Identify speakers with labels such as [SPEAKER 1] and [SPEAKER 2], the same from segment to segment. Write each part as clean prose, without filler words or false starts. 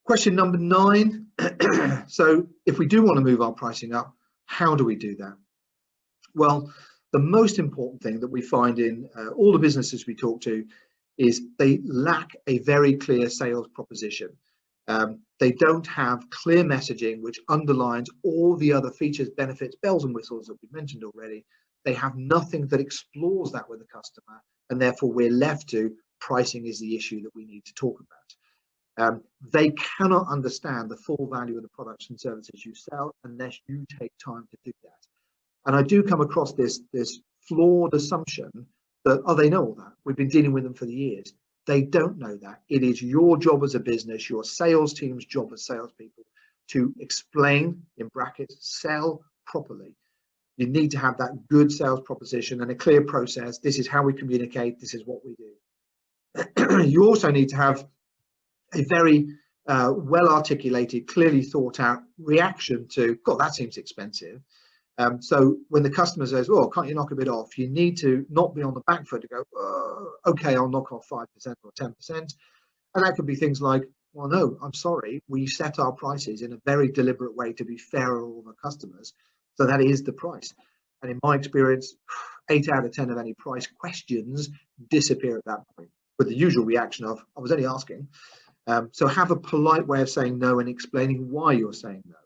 [SPEAKER 1] Question number 9. So if we do want to move our pricing up, how do we do that? Well, the most important thing that we find in all the businesses we talk to is they lack a very clear sales proposition. They don't have clear messaging which underlines all the other features, benefits, bells and whistles that we've mentioned already. They have nothing that explores that with the customer, and therefore we're left to pricing is the issue that we need to talk about. They cannot understand the full value of the products and services you sell unless you take time to do that. And I do come across this flawed assumption that, oh, they know all that. We've been dealing with them for the years. They don't know that. It is your job as a business, your sales team's job as salespeople to explain, in brackets, sell properly. You need to have that good sales proposition and a clear process. This is how we communicate. This is what we do. You also need to have a very well articulated, clearly thought out reaction to, God, that seems expensive. So when the customer says, oh, can't you knock a bit off? You need to not be on the back foot to go, okay, I'll knock off 5% or 10%. And that could be things like, well, no, I'm sorry. We set our prices in a very deliberate way to be fair to all the customers. So that is the price. And in my experience, 8 out of 10 of any price questions disappear at that point with the usual reaction of, I was only asking. So have a polite way of saying no and explaining why you're saying no.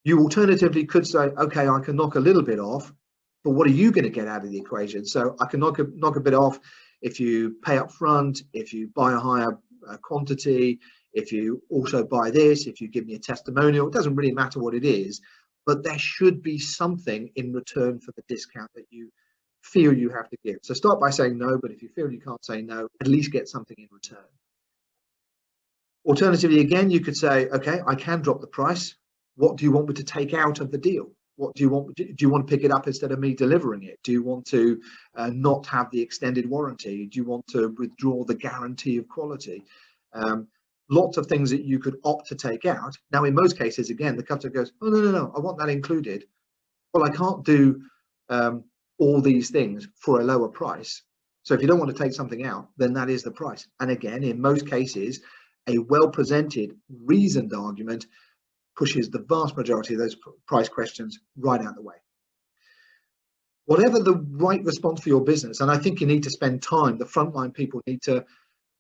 [SPEAKER 1] You alternatively could say, okay, I can knock a little bit off, but what are you going to get out of the equation? So I can knock a bit off if you pay up front, if you buy a higher quantity, if you also buy this, if you give me a testimonial. It doesn't really matter what it is, but there should be something in return for the discount that you feel you have to give. So start by saying no, but if you feel you can't say no, at least get something in return. Alternatively, again, you could say, okay, I can drop the price. What do you want me to take out of the deal? What do you want? Do you want to pick it up instead of me delivering it? Do you want to not have the extended warranty? Do you want to withdraw the guarantee of quality? Lots of things that you could opt to take out. Now, in most cases, again, the customer goes, oh, no, I want that included. Well, I can't do all these things for a lower price. So if you don't want to take something out, then that is the price. And again, in most cases, a well-presented, reasoned argument pushes the vast majority of those price questions right out of the way. Whatever the right response for your business, and I think you need to spend time, the frontline people need to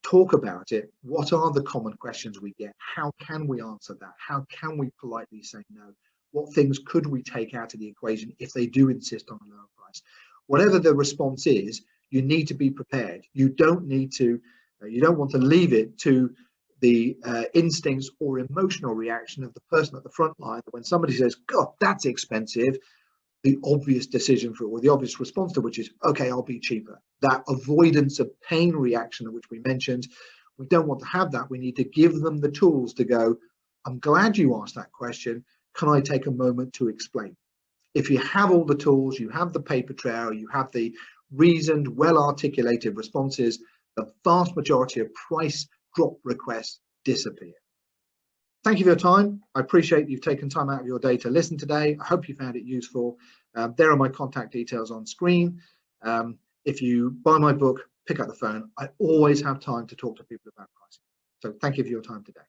[SPEAKER 1] talk about it. What are the common questions we get? How can we answer that? How can we politely say no? What things could we take out of the equation if they do insist on a lower price? Whatever the response is, you need to be prepared. You don't want to leave it to the instincts or emotional reaction of the person at the front line. When somebody says, God, that's expensive, the obvious decision for it, or the obvious response to which is, okay, I'll be cheaper. That avoidance of pain reaction, which we mentioned, we don't want to have that. We need to give them the tools to go, I'm glad you asked that question. Can I take a moment to explain? If you have all the tools, you have the paper trail, you have the reasoned, well-articulated responses, the vast majority of price drop requests disappear. Thank you for your time. I appreciate you've taken time out of your day to listen today. I hope you found it useful. There are my contact details on screen. If you buy my book, pick up the phone. I always have time to talk to people about pricing. So thank you for your time today.